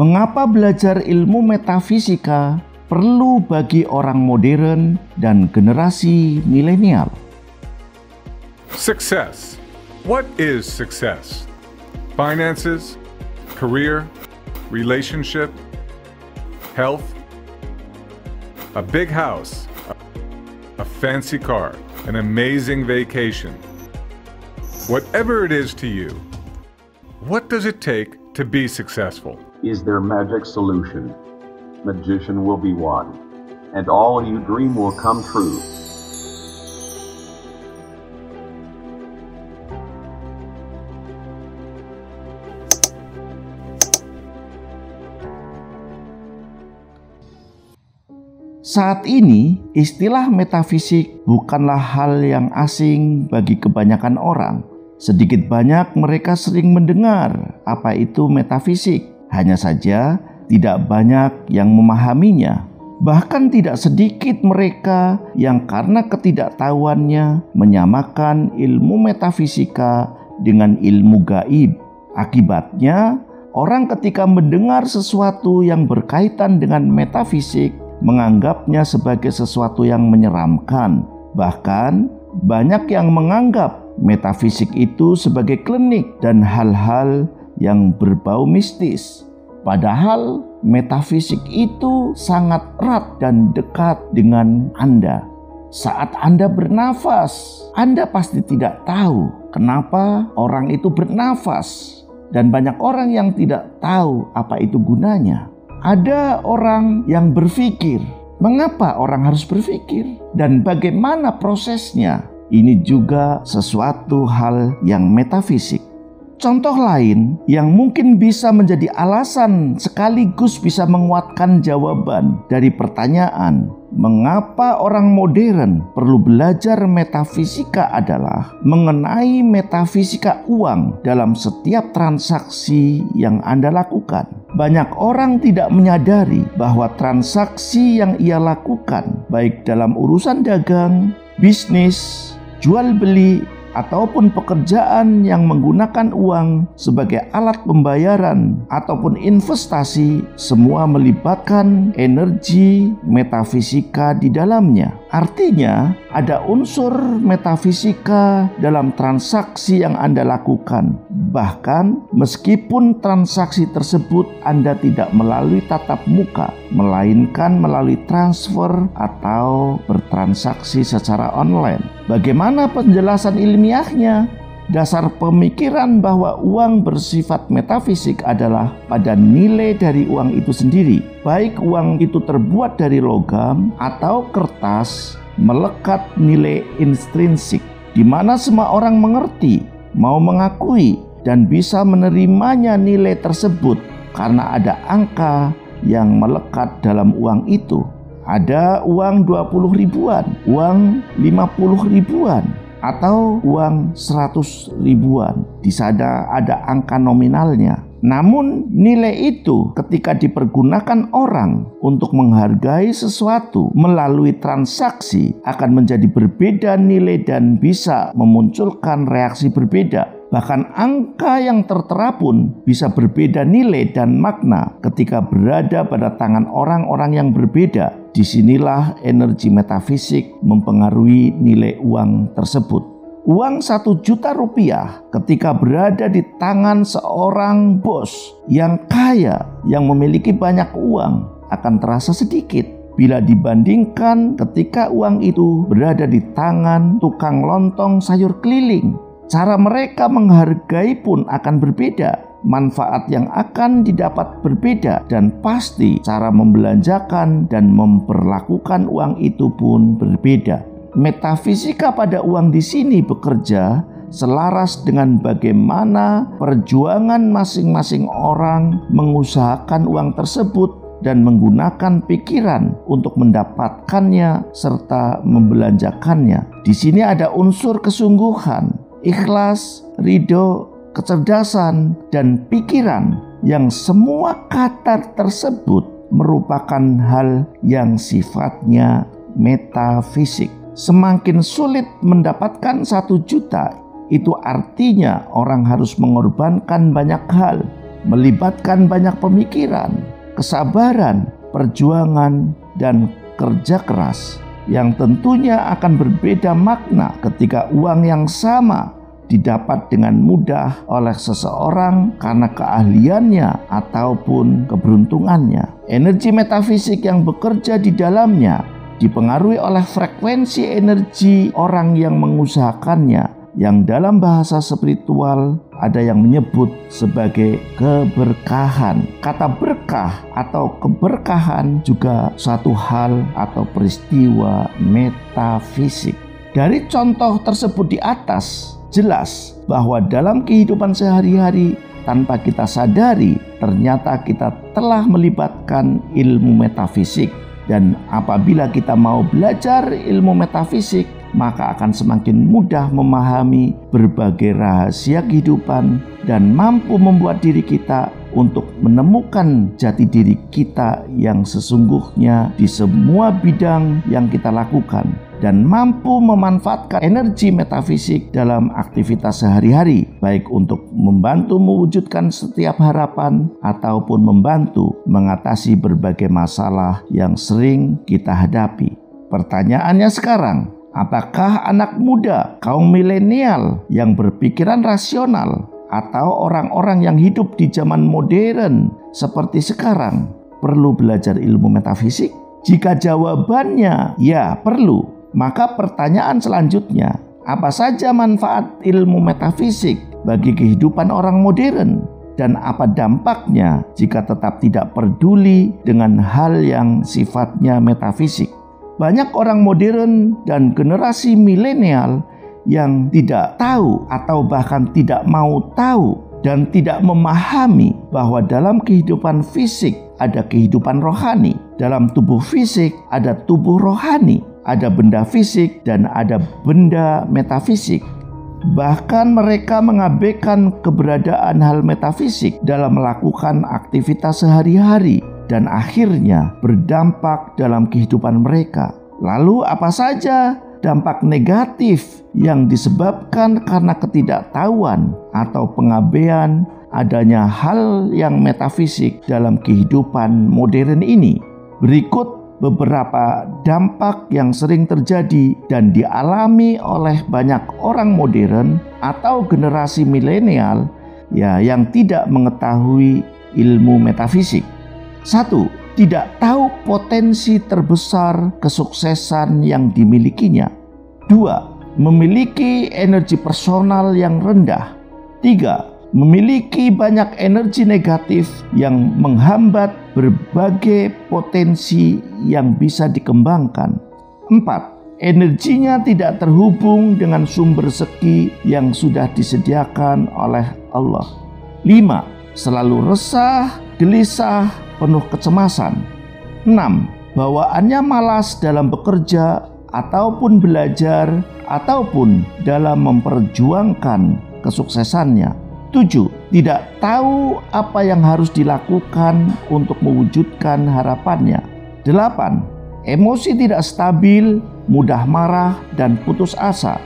Mengapa belajar ilmu metafisika perlu bagi orang modern dan generasi milenial? Success. What is success? Finances, career, relationship, health, a big house, a fancy car, an amazing vacation. Whatever it is to you, what does it take to be successful? Is there magic solution? Magician will be one, and all you dream will come true. Saat ini, istilah metafisik bukanlah hal yang asing bagi kebanyakan orang. Sedikit banyak mereka sering mendengar apa itu metafisik. Hanya saja tidak banyak yang memahaminya. Bahkan tidak sedikit mereka yang karena ketidaktahuannya menyamakan ilmu metafisika dengan ilmu gaib. Akibatnya, orang ketika mendengar sesuatu yang berkaitan dengan metafisik menganggapnya sebagai sesuatu yang menyeramkan. Bahkan banyak yang menganggap metafisik itu sebagai klinik dan hal-hal yang berbau mistis. Padahal metafisik itu sangat erat dan dekat dengan Anda. Saat Anda bernafas, Anda pasti tidak tahu kenapa orang itu bernafas. Dan banyak orang yang tidak tahu apa itu gunanya. Ada orang yang berpikir, mengapa orang harus berpikir? Dan bagaimana prosesnya? Ini juga sesuatu hal yang metafisik. Contoh lain yang mungkin bisa menjadi alasan sekaligus bisa menguatkan jawaban dari pertanyaan mengapa orang modern perlu belajar metafisika adalah mengenai metafisika uang dalam setiap transaksi yang Anda lakukan. Banyak orang tidak menyadari bahwa transaksi yang ia lakukan baik dalam urusan dagang, bisnis, jual beli, ataupun pekerjaan yang menggunakan uang sebagai alat pembayaran ataupun investasi, semua melibatkan energi metafisika di dalamnya. Artinya, ada unsur metafisika dalam transaksi yang Anda lakukan. Bahkan, meskipun transaksi tersebut Anda tidak melalui tatap muka, melainkan melalui transfer atau bertransaksi secara online. Bagaimana penjelasan ilmiahnya? Dasar pemikiran bahwa uang bersifat metafisik adalah pada nilai dari uang itu sendiri. Baik uang itu terbuat dari logam atau kertas, melekat nilai intrinsik, di mana semua orang mengerti, mau mengakui, dan bisa menerimanya nilai tersebut karena ada angka yang melekat dalam uang itu. Ada uang 20 ribuan, uang 50 ribuan, atau uang 100 ribuan. Di sana ada angka nominalnya. Namun nilai itu ketika dipergunakan orang untuk menghargai sesuatu melalui transaksi akan menjadi berbeda nilai dan bisa memunculkan reaksi berbeda. Bahkan angka yang tertera pun bisa berbeda nilai dan makna ketika berada pada tangan orang-orang yang berbeda. Disinilah energi metafisik mempengaruhi nilai uang tersebut. Uang 1 juta rupiah ketika berada di tangan seorang bos yang kaya, yang memiliki banyak uang, akan terasa sedikit bila dibandingkan ketika uang itu berada di tangan tukang lontong sayur keliling. Cara mereka menghargai pun akan berbeda, manfaat yang akan didapat berbeda, dan pasti cara membelanjakan dan memperlakukan uang itu pun berbeda. Metafisika pada uang di sini bekerja selaras dengan bagaimana perjuangan masing-masing orang mengusahakan uang tersebut dan menggunakan pikiran untuk mendapatkannya serta membelanjakannya. Di sini ada unsur kesungguhan, ikhlas, ridho, kecerdasan, dan pikiran yang semua kata tersebut merupakan hal yang sifatnya metafisik. Semakin sulit mendapatkan 1 juta, itu artinya orang harus mengorbankan banyak hal. melibatkan banyak pemikiran, kesabaran, perjuangan, dan kerja keras yang tentunya akan berbeda makna ketika uang yang sama didapat dengan mudah oleh seseorang karena keahliannya ataupun keberuntungannya. Energi metafisik yang bekerja di dalamnya dipengaruhi oleh frekuensi energi orang yang mengusahakannya, yang dalam bahasa spiritual ada yang menyebut sebagai keberkahan. Kata berkah atau keberkahan juga suatu hal atau peristiwa metafisik. Dari contoh tersebut di atas, jelas bahwa dalam kehidupan sehari-hari tanpa kita sadari, ternyata kita telah melibatkan ilmu metafisik. Dan apabila kita mau belajar ilmu metafisik, maka akan semakin mudah memahami berbagai rahasia kehidupan dan mampu membuat diri kita untuk menemukan jati diri kita yang sesungguhnya di semua bidang yang kita lakukan, dan mampu memanfaatkan energi metafisik dalam aktivitas sehari-hari, baik untuk membantu mewujudkan setiap harapan ataupun membantu mengatasi berbagai masalah yang sering kita hadapi. Pertanyaannya sekarang, apakah anak muda, kaum milenial yang berpikiran rasional, atau orang-orang yang hidup di zaman modern seperti sekarang perlu belajar ilmu metafisik? Jika jawabannya ya perlu, maka pertanyaan selanjutnya, apa saja manfaat ilmu metafisik bagi kehidupan orang modern? Dan apa dampaknya jika tetap tidak peduli dengan hal yang sifatnya metafisik? Banyak orang modern dan generasi milenial yang tidak tahu atau bahkan tidak mau tahu dan tidak memahami bahwa dalam kehidupan fisik ada kehidupan rohani, dalam tubuh fisik ada tubuh rohani, ada benda fisik dan ada benda metafisik. Bahkan mereka mengabaikan keberadaan hal metafisik dalam melakukan aktivitas sehari-hari dan akhirnya berdampak dalam kehidupan mereka. Lalu apa saja dampak negatif yang disebabkan karena ketidaktahuan atau pengabaian adanya hal yang metafisik dalam kehidupan modern ini? Berikut beberapa dampak yang sering terjadi dan dialami oleh banyak orang modern atau generasi milenial yang tidak mengetahui ilmu metafisik. 1. Tidak tahu potensi terbesar kesuksesan yang dimilikinya. 2. Memiliki energi personal yang rendah. 3. Memiliki banyak energi negatif yang menghambat berbagai potensi yang bisa dikembangkan. 4. Energinya tidak terhubung dengan sumber rezeki yang sudah disediakan oleh Allah. 5. Selalu resah, gelisah, penuh kecemasan. 6. Bawaannya malas dalam bekerja ataupun belajar ataupun dalam memperjuangkan kesuksesannya. 7. Tidak tahu apa yang harus dilakukan untuk mewujudkan harapannya. 8. Emosi tidak stabil, mudah marah dan putus asa.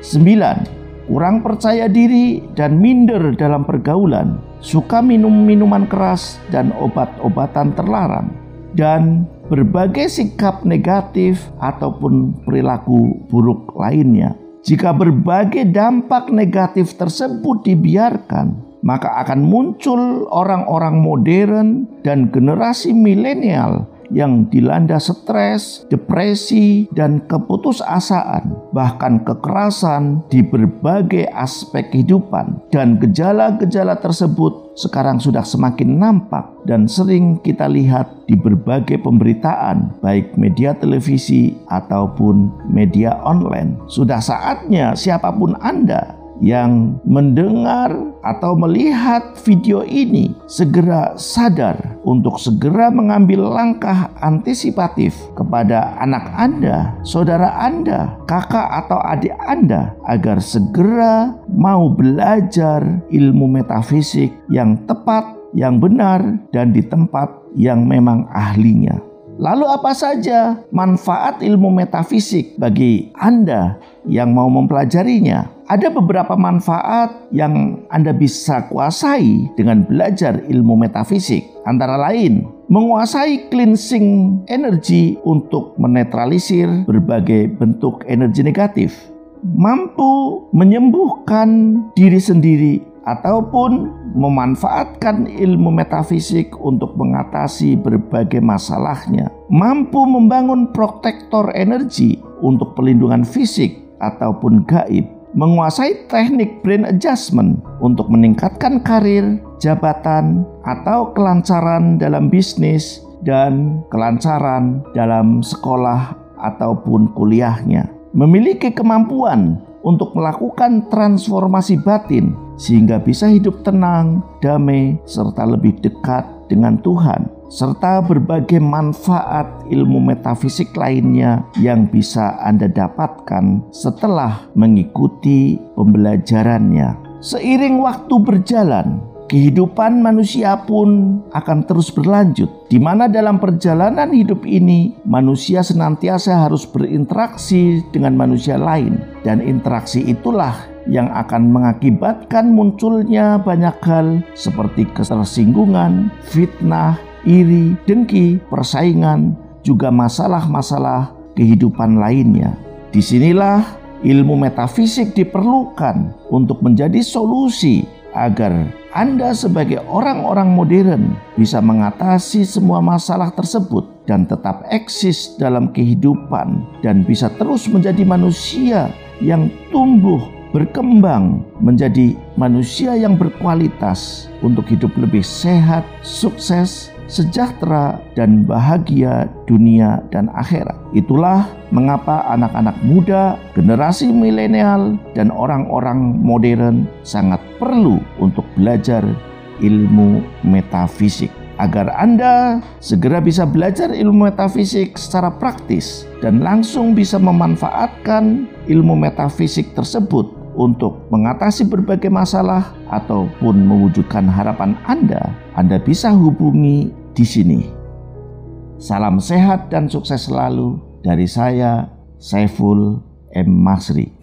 9. Kurang percaya diri dan minder dalam pergaulan, suka minum minuman keras dan obat-obatan terlarang, dan berbagai sikap negatif ataupun perilaku buruk lainnya. Jika berbagai dampak negatif tersebut dibiarkan, maka akan muncul orang-orang modern dan generasi milenial yang dilanda stres, depresi, dan keputusasaan, bahkan kekerasan di berbagai aspek kehidupan. Dan gejala-gejala tersebut sekarang sudah semakin nampak dan sering kita lihat di berbagai pemberitaan, baik media televisi ataupun media online. Sudah saatnya siapapun Anda yang mendengar atau melihat video ini segera sadar untuk segera mengambil langkah antisipatif kepada anak Anda, saudara Anda, kakak atau adik Anda agar segera mau belajar ilmu metafisik yang tepat, yang benar, dan di tempat yang memang ahlinya. Lalu apa saja manfaat ilmu metafisik bagi Anda yang mau mempelajarinya? Ada beberapa manfaat yang Anda bisa kuasai dengan belajar ilmu metafisik. Antara lain, menguasai cleansing energi untuk menetralisir berbagai bentuk energi negatif. Mampu menyembuhkan diri sendiri ataupun memanfaatkan ilmu metafisik untuk mengatasi berbagai masalahnya. Mampu membangun protektor energi untuk pelindungan fisik ataupun gaib. Menguasai teknik brain adjustment untuk meningkatkan karir, jabatan, atau kelancaran dalam bisnis dan kelancaran dalam sekolah ataupun kuliahnya. Memiliki kemampuan untuk melakukan transformasi batin sehingga bisa hidup tenang, damai, serta lebih dekat dengan Tuhan, serta berbagai manfaat ilmu metafisik lainnya yang bisa Anda dapatkan setelah mengikuti pembelajarannya. Seiring waktu berjalan, kehidupan manusia pun akan terus berlanjut, di mana dalam perjalanan hidup ini manusia senantiasa harus berinteraksi dengan manusia lain, dan interaksi itulah yang akan mengakibatkan munculnya banyak hal seperti ketersinggungan, fitnah, iri, dengki, persaingan, juga masalah-masalah kehidupan lainnya. Disinilah ilmu metafisik diperlukan untuk menjadi solusi agar Anda sebagai orang-orang modern bisa mengatasi semua masalah tersebut dan tetap eksis dalam kehidupan dan bisa terus menjadi manusia yang tumbuh, berkembang menjadi manusia yang berkualitas untuk hidup lebih sehat, sukses, sejahtera, dan bahagia dunia dan akhirat. Itulah mengapa anak-anak muda, generasi milenial, dan orang-orang modern sangat perlu untuk belajar ilmu metafisik. Agar Anda segera bisa belajar ilmu metafisik secara praktis dan langsung bisa memanfaatkan ilmu metafisik tersebut untuk mengatasi berbagai masalah ataupun mewujudkan harapan Anda bisa hubungi di sini. Salam sehat dan sukses selalu dari saya, Saiful M. Masri.